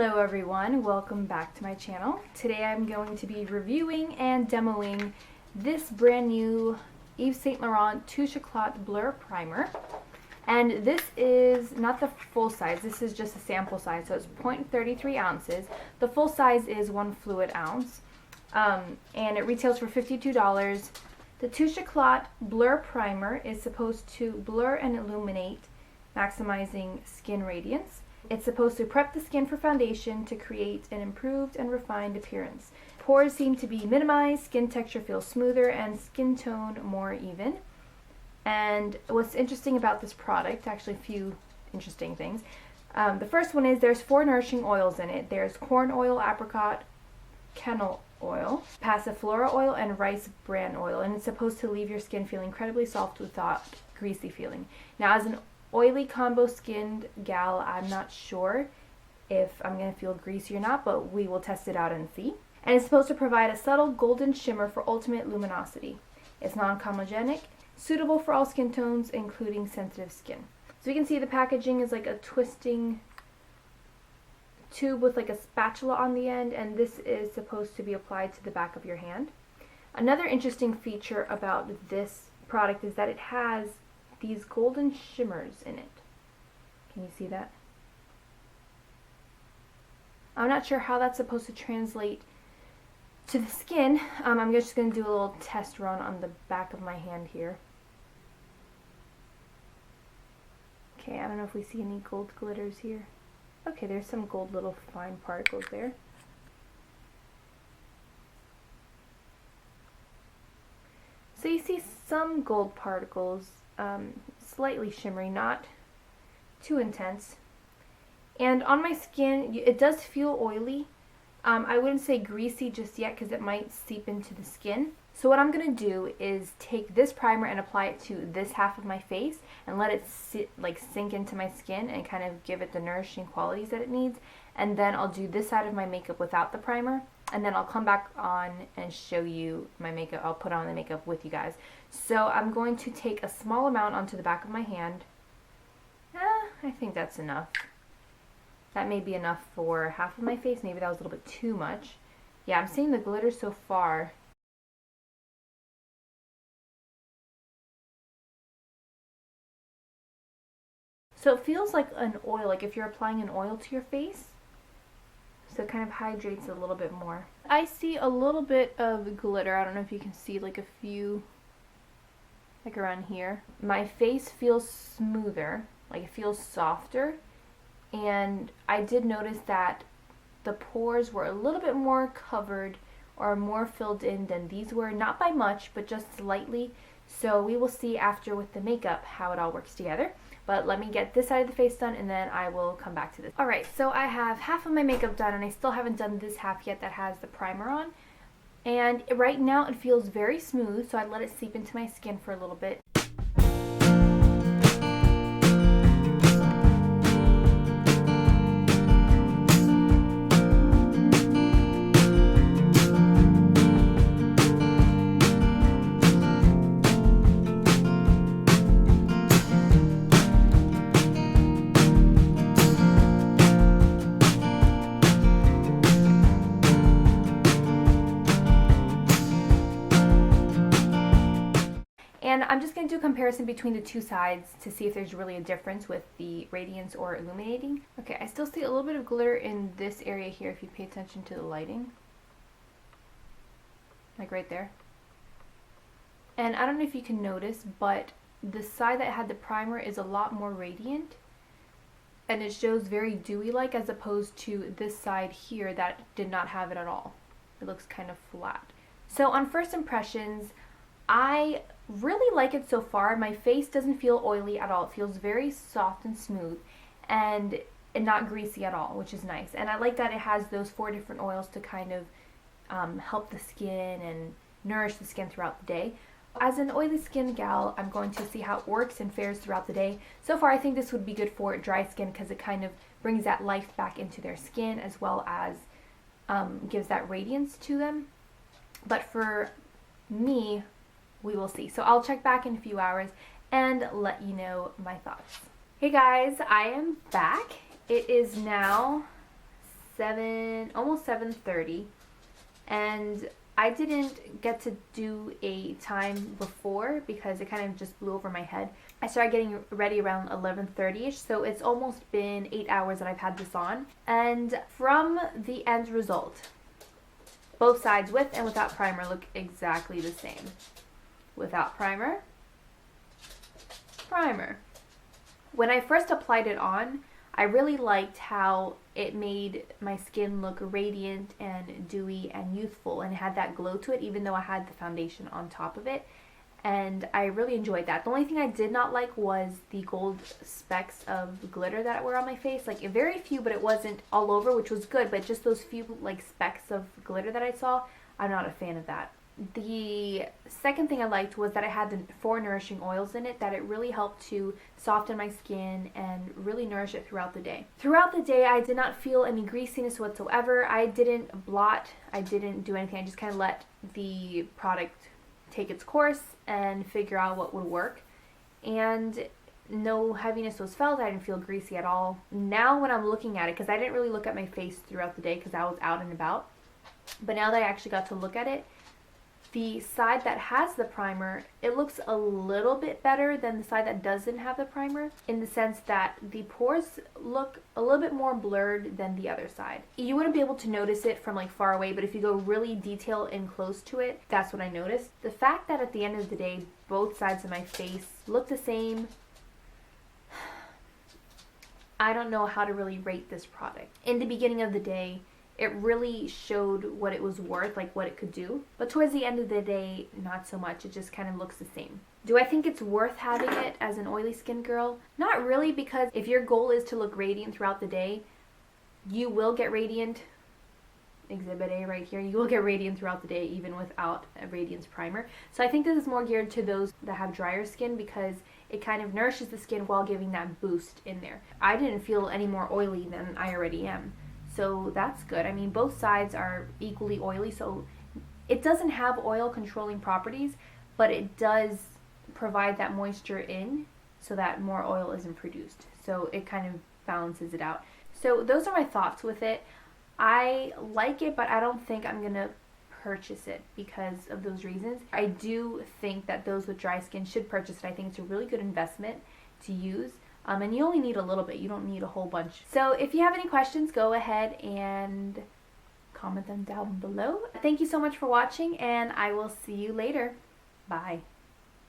Hello everyone, welcome back to my channel. Today I'm going to be reviewing and demoing this brand new Yves Saint Laurent Touche Eclat Blur Primer. And this is not the full size, this is just a sample size, so it's 0.33 ounces. The full size is 1 fluid ounce, and it retails for $52. The Touche Eclat Blur Primer is supposed to blur and illuminate, maximizing skin radiance. It's supposed to prep the skin for foundation to create an improved and refined appearance. Pores seem to be minimized, skin texture feels smoother, and skin tone more even. And what's interesting about this product, actually a few interesting things. The first one is there's 4 nourishing oils in it. There's corn oil, apricot, canola oil, passiflora oil, and rice bran oil. And it's supposed to leave your skin feeling incredibly soft without greasy feeling. Now, as an oily combo skinned gal, I'm not sure if I'm going to feel greasy or not, but we will test it out and see. And it's supposed to provide a subtle golden shimmer for ultimate luminosity. It's non-comedogenic, suitable for all skin tones, including sensitive skin. So you can see the packaging is like a twisting tube with like a spatula on the end, and this is supposed to be applied to the back of your hand. Another interesting feature about this product is that it has these golden shimmers in it. Can you see that? I'm not sure how that's supposed to translate to the skin. I'm just going to do a little test run on the back of my hand here. Okay, I don't know if we see any gold glitters here. Okay, there's some gold little fine particles there. So you see some gold particles, slightly shimmery, not too intense. And on my skin, it does feel oily. I wouldn't say greasy just yet because it might seep into the skin. So what I'm going to do is take this primer and apply it to this half of my face and let it sink into my skin and kind of give it the nourishing qualities that it needs. And then I'll do this side of my makeup without the primer, and then I'll come back on and show you my makeup. I'll put on the makeup with you guys. So I'm going to take a small amount onto the back of my hand. I think that's enough. That may be enough for half of my face. Maybe that was a little bit too much. Yeah, I'm seeing the glitter so far. So it feels like an oil, like if you're applying an oil to your face. So it kind of hydrates it a little bit more. I see a little bit of glitter. I don't know if you can see like a few, like around here. My face feels smoother, like it feels softer. And I did notice that the pores were a little bit more covered or more filled in than these were. Not by much, but just slightly. So we will see after with the makeup how it all works together. But let me get this side of the face done and then I will come back to this. Alright, so I have half of my makeup done and I still haven't done this half yet that has the primer on. And right now it feels very smooth, so I let it seep into my skin for a little bit. And I'm just going to do a comparison between the two sides to see if there's really a difference with the radiance or illuminating. Okay, I still see a little bit of glitter in this area here if you pay attention to the lighting. Like right there. And I don't know if you can notice, but the side that had the primer is a lot more radiant. And it shows very dewy-like as opposed to this side here that did not have it at all. It looks kind of flat. So on first impressions, I really like it so far. My face doesn't feel oily at all. It feels very soft and smooth and not greasy at all, which is nice. And I like that it has those 4 different oils to kind of help the skin and nourish the skin throughout the day. As an oily skin gal, I'm going to see how it works and fares throughout the day. So far, I think this would be good for dry skin because it kind of brings that life back into their skin as well as gives that radiance to them. But for me, we will see. So I'll check back in a few hours and let you know my thoughts. Hey guys, I am back. It is now almost 7:30, and I didn't get to do a time before because it kind of just blew over my head. I started getting ready around 11:30ish, so it's almost been 8 hours that I've had this on. And from the end result, both sides with and without primer look exactly the same. Without primer, primer. When I first applied it on, I really liked how it made my skin look radiant and dewy and youthful, and it had that glow to it even though I had the foundation on top of it. And I really enjoyed that. The only thing I did not like was the gold specks of glitter that were on my face. Like, very few, but it wasn't all over, which was good, but just those few like specks of glitter that I saw, I'm not a fan of that. The second thing I liked was that it had the 4 nourishing oils in it, that it really helped to soften my skin and really nourish it throughout the day. Throughout the day, I did not feel any greasiness whatsoever. I didn't blot, I didn't do anything. I just kind of let the product take its course and figure out what would work. And no heaviness was felt. I didn't feel greasy at all. Now when I'm looking at it, because I didn't really look at my face throughout the day because I was out and about, but now that I actually got to look at it, the side that has the primer, it looks a little bit better than the side that doesn't have the primer, in the sense that the pores look a little bit more blurred than the other side. You wouldn't be able to notice it from like far away, but if you go really detailed and close to it, that's what I noticed. The fact that at the end of the day, both sides of my face look the same, I don't know how to really rate this product. In the beginning of the day, it really showed what it was worth, like what it could do. But towards the end of the day, not so much. It just kind of looks the same. Do I think it's worth having it as an oily skin girl? Not really, because if your goal is to look radiant throughout the day, you will get radiant. Exhibit A right here. You will get radiant throughout the day even without a radiance primer. So I think this is more geared to those that have drier skin, because it kind of nourishes the skin while giving that boost in there. I didn't feel any more oily than I already am. So that's good. I mean, both sides are equally oily, so it doesn't have oil controlling properties, but it does provide that moisture in so that more oil isn't produced. So it kind of balances it out. So those are my thoughts with it. I like it, but I don't think I'm going to purchase it because of those reasons. I do think that those with dry skin should purchase it. I think it's a really good investment to use. And you only need a little bit. You don't need a whole bunch. So if you have any questions, go ahead and comment them down below. Thank you so much for watching, and I will see you later. Bye.